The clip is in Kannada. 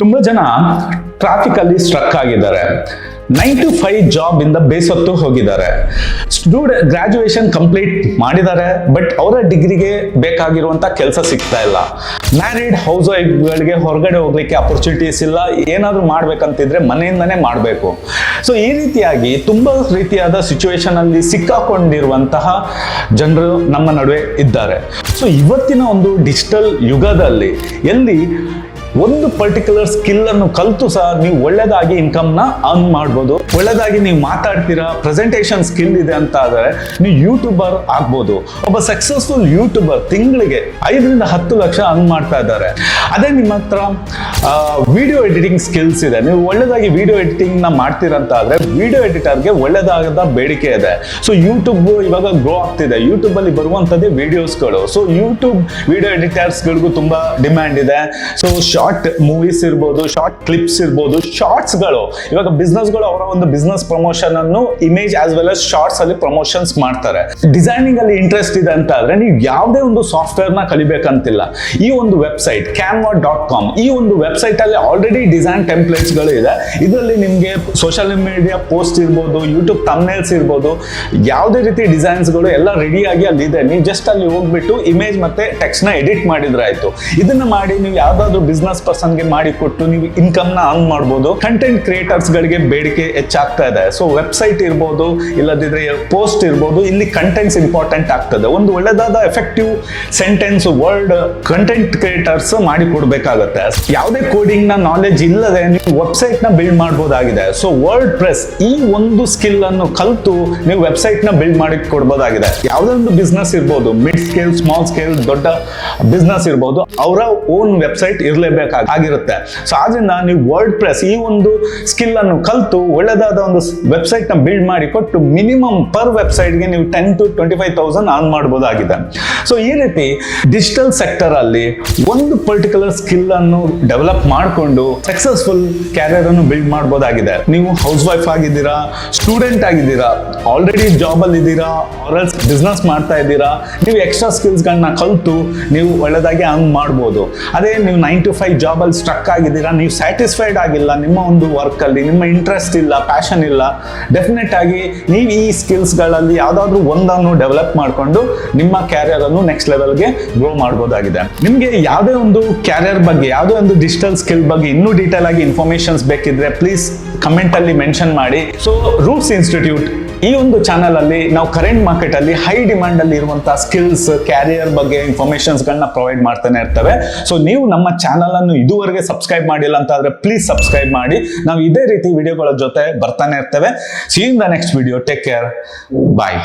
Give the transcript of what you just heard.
ತುಂಬಾ ಜನ ಟ್ರಾಫಿಕ್ ಅಲ್ಲಿ ಸ್ಟ್ರಕ್ ಆಗಿದ್ದಾರೆ. 9 to 5 ಜಾಬ್ ಇಂದ ಬೇಸತ್ತು ಹೋಗಿದ್ದಾರೆ. ಗ್ರಾಜುಯೇಷನ್ ಕಂಪ್ಲೀಟ್ ಮಾಡಿದ್ದಾರೆ, ಬಟ್ ಅವರ ಡಿಗ್ರಿಗೆ ಬೇಕಾಗಿರುವಂತ ಕೆಲಸ ಸಿಗ್ತಾ ಇಲ್ಲ. ಮ್ಯಾರಿಡ್ ಹೌಸ್ ವೈಫ್ಗಳಿಗೆ ಹೊರಗಡೆ ಹೋಗ್ಲಿಕ್ಕೆ ಅಪರ್ಚುನಿಟೀಸ್ ಇಲ್ಲ. ಏನಾದ್ರು ಮಾಡ್ಬೇಕಂತಿದ್ರೆ ಮನೆಯಿಂದನೇ ಮಾಡಬೇಕು. ಸೊ ಈ ರೀತಿಯಾಗಿ ತುಂಬಾ ರೀತಿಯಾದ ಸಿಚುವೇಶನ್ ಅಲ್ಲಿ ಸಿಕ್ಕಾಕೊಂಡಿರುವಂತಹ ಜನರು ನಮ್ಮ ನಡುವೆ ಇದ್ದಾರೆ. ಸೊ ಇವತ್ತಿನ ಒಂದು ಡಿಜಿಟಲ್ ಯುಗದಲ್ಲಿ ಎಲ್ಲಿ ಒಂದು ಪರ್ಟಿಕ್ಯುಲರ್ ಸ್ಕಿಲ್ ಅನ್ನು ಕಲಿತು ಸಹ ನೀವು ಒಳ್ಳೆದಾಗಿ ಇನ್ಕಮ್ ನ ಅರ್ನ್ ಮಾಡ್ಬೋದು. ಒಳ್ಳೆದಾಗಿ ನೀವು ಮಾತಾಡ್ತೀರಾ, ಪ್ರೆಸೆಂಟೇಷನ್ ಸ್ಕಿಲ್ ಇದೆ ಅಂತ ಆದರೆ ನೀವು ಯೂಟ್ಯೂಬರ್ ಆಗ್ಬೋದು. ಒಬ್ಬ ಸಕ್ಸಸ್ಫುಲ್ ಯೂಟ್ಯೂಬರ್ ತಿಂಗಳಿಗೆ 5 ರಿಂದ 10 ಲಕ್ಷ ಅರ್ನ್ ಮಾಡ್ತಾ ಇದ್ದಾರೆ. ಅದೇ ನಿಮ್ಮ ಹತ್ರ ವಿಡಿಯೋ ಎಡಿಟಿಂಗ್ ಸ್ಕಿಲ್ಸ್ ಇದೆ, ನೀವು ಒಳ್ಳೆದಾಗಿ ವಿಡಿಯೋ ಎಡಿಟಿಂಗ್ ನ ಮಾಡ್ತೀರಂತ ಆದ್ರೆ ವಿಡಿಯೋ ಎಡಿಟರ್ಗೆ ಒಳ್ಳೆದಾದ ಬೇಡಿಕೆ ಇದೆ. ಸೊ ಯೂಟ್ಯೂಬ್ ಇವಾಗ ಗ್ರೋ ಆಗ್ತಿದೆ. ಯೂಟ್ಯೂಬ್ ಅಲ್ಲಿ ಬರುವಂತದ್ದೇ ವಿಡಿಯೋಸ್ಗಳು. ಸೊ ಯೂಟ್ಯೂಬ್ ವಿಡಿಯೋ ಎಡಿಟರ್ಸ್ ಗಳಿಗೂ ತುಂಬಾ ಡಿಮ್ಯಾಂಡ್ ಇದೆ. ಸೊ ಶಾರ್ಟ್ ಮೂವೀಸ್ ಇರ್ಬೋದು, ಶಾರ್ಟ್ ಕ್ಲಿಪ್ಸ್ ಇರ್ಬೋದು, ಶಾರ್ಟ್ಸ್ ಗಳು ಇವಾಗ ಬಿಸ್ನೆಸ್ ಗಳು ಅವರ ಒಂದು ಬಿಸ್ನೆಸ್ ಪ್ರಮೋಷನ್ ಅನ್ನು image as well as shorts ಅಲ್ಲಿ ಪ್ರಮೋಷನ್ಸ್ ಮಾಡ್ತಾರೆ. ಡಿಸೈನಿಂಗ್ ಅಲ್ಲಿ ಇಂಟ್ರೆಸ್ಟ್ ಇದೆ ಅಂತ ಆದ್ರೆ ನೀವು ಯಾವುದೇ ಒಂದು ಸಾಫ್ಟ್ವೇರ್ ನ ಕಲಿಬೇಕಂತಿಲ್ಲ. ಈ ಒಂದು ವೆಬ್ಸೈಟ್ canva.com, ಈ ಒಂದು ವೆಬ್ಸೈಟ್ ಅಲ್ಲಿ ಆಲ್ರೆಡಿ ಡಿಸೈನ್ ಟೆಂಪ್ಲೇಟ್ಸ್ ಗಳು ಇದೆ. ಇದರಲ್ಲಿ ನಿಮ್ಗೆ ಸೋಷಿಯಲ್ ಮೀಡಿಯಾ ಪೋಸ್ಟ್ ಇರ್ಬೋದು, ಯೂಟ್ಯೂಬ್ ಥಂಬ್ನೇಲ್ಸ್ ಇರ್ಬೋದು, ಯಾವುದೇ ರೀತಿ ಡಿಸೈನ್ಸ್ ಗಳು ಎಲ್ಲ ರೆಡಿ ಆಗಿ ಅಲ್ಲಿ ಇದೆ. ನೀವು ಜಸ್ಟ್ ಅಲ್ಲಿ ಹೋಗ್ಬಿಟ್ಟು ಇಮೇಜ್ ಮತ್ತೆ ಟೆಕ್ಸ್ಟ್ ನ ಎಡಿಟ್ ಮಾಡಿದ್ರೆ ಆಯ್ತು. ಇದನ್ನ ಮಾಡಿ ನೀವು ಯಾವ್ದಾದ್ರು ಬಿಸ್ನೆಸ್ ಪರ್ಸನ್ಗೆ ಮಾಡಿ ಕೊಟ್ಟು ನೀವು ಇನ್ಕಮ್ ನ ಅರ್ನ್ ಮಾಡಬಹುದು. ಕಂಟೆಂಟ್ ಕ್ರಿಯೇಟರ್ಸ್ ಗಳಿಗೆ ಬೇಡಿಕೆ ಹೆಚ್ಚಾಗ್ತಾ ಇದೆ. ಸೊ ವೆಬ್ಸೈಟ್ ಇರ್ಬೋದು, ಇಲ್ಲದಿದ್ರೆ ಪೋಸ್ಟ್ ಇರ್ಬೋದು, ಇಲ್ಲಿ ಕಂಟೆಂಟ್ಸ್ ಇಂಪಾರ್ಟೆಂಟ್ ಆಗ್ತದೆ. ಒಂದು ಒಳ್ಳೆದಾದ effective sentence word content creators ಮಾಡಿ ಕೊಡ್ಬೇಕಾಗತ್ತೆ. ಯಾವುದೇ ಕೋಡಿಂಗ್ ನ ನಾಲೆಜ್ ಇಲ್ಲದೆ ನೀವು ವೆಬ್ಸೈಟ್ ನ ಬಿಲ್ಡ್ ಮಾಡಬಹುದಾಗಿದೆ. ಸೊ ವರ್ಡ್ ಪ್ರೆಸ್ ಈ ಒಂದು ಸ್ಕಿಲ್ ಅನ್ನು ಕಲಿತು ನೀವು ವೆಬ್ಸೈಟ್ ನ ಬಿಲ್ಡ್ ಮಾಡಿ ಕೊಡಬಹುದಾಗಿದೆ. ಯಾವುದೇ ಒಂದು ಬಿಸ್ನೆಸ್ ಇರ್ಬೋದು, ಮಿಡ್ ಸ್ಕೇಲ್, ಸ್ಮಾಲ್ ಸ್ಕೇಲ್, ದೊಡ್ಡ ಬಿಸ್ನೆಸ್ ಇರ್ಬೋದು, ಅವರ ಓನ್ ವೆಬ್ಸೈಟ್ ಇರಲೇಬೇಕಾಗಿರುತ್ತೆ. ಸೊ ಆದ್ರಿಂದ ನೀವು ವರ್ಡ್ ಪ್ರೆಸ್ ಈ ಒಂದು ಸ್ಕಿಲ್ ಅನ್ನು ಕಲಿತು ಒಳ್ಳೆದಾದ ಒಂದು ವೆಬ್ಸೈಟ್ ನ ಬಿಲ್ಡ್ ಮಾಡಿ ಕೊಟ್ಟು ಮಿನಿಮಮ್ ಪರ್ ವೆಬ್ಸೈಟ್ ಗೆ ನೀವು 10 to 25,000 ಅರ್ನ್ ಮಾಡಬಹುದಾಗಿದೆ. ಸೊ ಈ ರೀತಿ ಡಿಜಿಟಲ್ ಸೆಕ್ಟರ್ ಅಲ್ಲಿ ಒಂದು ಪರ್ಟಿಕ್ಯುಲರ್ ಸ್ಕಿಲ್ ಅನ್ನು ಡೆವಲಪ್ ಮಾಡಿಕೊಂಡು ಸಕ್ಸಸ್ಫುಲ್ ಕ್ಯಾರಿಯರ್ ಅನ್ನು ಬಿಲ್ಡ್ ಮಾಡಬಹುದಾಗಿದೆ. ನೀವು ಹೌಸ್ ವೈಫ್ ಆಗಿದ್ದೀರಾ, ಸ್ಟೂಡೆಂಟ್ ಆಗಿದ್ದೀರಾ, ಆಲ್ರೆಡಿ ಜಾಬ್ ಅಲ್ಲಿ ಇದ್ದೀರಾ, ಆರ್ಎಲ್ಸ್ ಬಿಸ್ನೆಸ್ ಮಾಡ್ತಾ ಇದ್ದೀರಾ, ನೀವು ಎಕ್ಸ್ಟ್ರಾ ಸ್ಕಿಲ್ಸ್ ಗಳನ್ನ ಕಲಿತು ನೀವು ಒಳ್ಳೆದಾಗಿ ಅರ್ನ್ ಮಾಡಬಹುದು. ಅದೇ ನೀವು 9 to 5 ಜಾಬ್ ಅಲ್ಲಿ ಸ್ಟ್ರಕ್ ಆಗಿದ್ದೀರಾ, ನೀವು ಸ್ಯಾಟಿಸ್ಫೈಡ್ ಆಗಿಲ್ಲ, ನಿಮ್ಮ ಒಂದು ವರ್ಕ್ ಅಲ್ಲಿ ನಿಮ್ಮ ಇಂಟ್ರೆಸ್ಟ್ ಇಲ್ಲ, ಪ್ಯಾಷನ್ ಇಲ್ಲ, ಡೆಫಿನೆಟ್ ಆಗಿ ನೀವು ಈ ಸ್ಕಿಲ್ಸ್ ಗಳಲ್ಲಿ ಯಾವ್ದಾದ್ರು ಒಂದನ್ನು ಡೆವಲಪ್ ಮಾಡಿಕೊಂಡು ನಿಮ್ಮ ಕ್ಯಾರಿಯರ್ ಅನ್ನು ನೆಕ್ಸ್ಟ್ ಲೆವೆಲ್ಗೆ ಗ್ರೋ ಮಾಡಬಹುದಾಗಿದೆ. ನಿಮ್ಗೆ ಯಾವುದೇ ಒಂದು ಕ್ಯಾರಿಯರ್ ಬಗ್ಗೆ, ಯಾವುದೇ ಒಂದು ಡಿಜಿಟಲ್ ಸ್ಕಿಲ್ ಬಗ್ಗೆ ಇನ್ನೂ ಡೀಟೇಲ್ ಆಗಿ ಇನ್ಫಾರ್ಮೇಶನ್ಸ್ ಬೇಕಿದ್ರೆ ಪ್ಲೀಸ್ ಕಮೆಂಟ್ ಅಲ್ಲಿ ಮೆನ್ಷನ್ ಮಾಡಿ. ಸೊ ರೂಟ್ಸ್ ಇನ್ಸ್ಟಿಟ್ಯೂಟ್ ಈ ಒಂದು ಚಾನಲ್ ಅಲ್ಲಿ ನಾವು ಕರೆಂಟ್ ಮಾರ್ಕೆಟ್ ಅಲ್ಲಿ ಹೈ ಡಿಮಾಂಡ್ ಅಲ್ಲಿ ಇರುವಂತಹ ಸ್ಕಿಲ್ಸ್, ಕ್ಯಾರಿಯರ್ ಬಗ್ಗೆ ಇನ್ಫಾರ್ಮೇಶನ್ಸ್ ಗಳನ್ನ ಪ್ರೊವೈಡ್ ಮಾಡ್ತಾನೆ ಇರ್ತವೆ. ಸೊ ನೀವು ನಮ್ಮ ಚಾನಲ್ ಅನ್ನು ಇದುವರೆಗೆ ಸಬ್ಸ್ಕ್ರೈಬ್ ಮಾಡಿಲ್ಲ ಅಂತ ಆದ್ರೆ ಪ್ಲೀಸ್ ಸಬ್ಸ್ಕ್ರೈಬ್ ಮಾಡಿ. ನಾವು ಇದೇ ರೀತಿ ವಿಡಿಯೋಗಳ ಜೊತೆ ಬರ್ತಾನೆ ಇರ್ತೇವೆ. See you in the next video. Take care. Bye.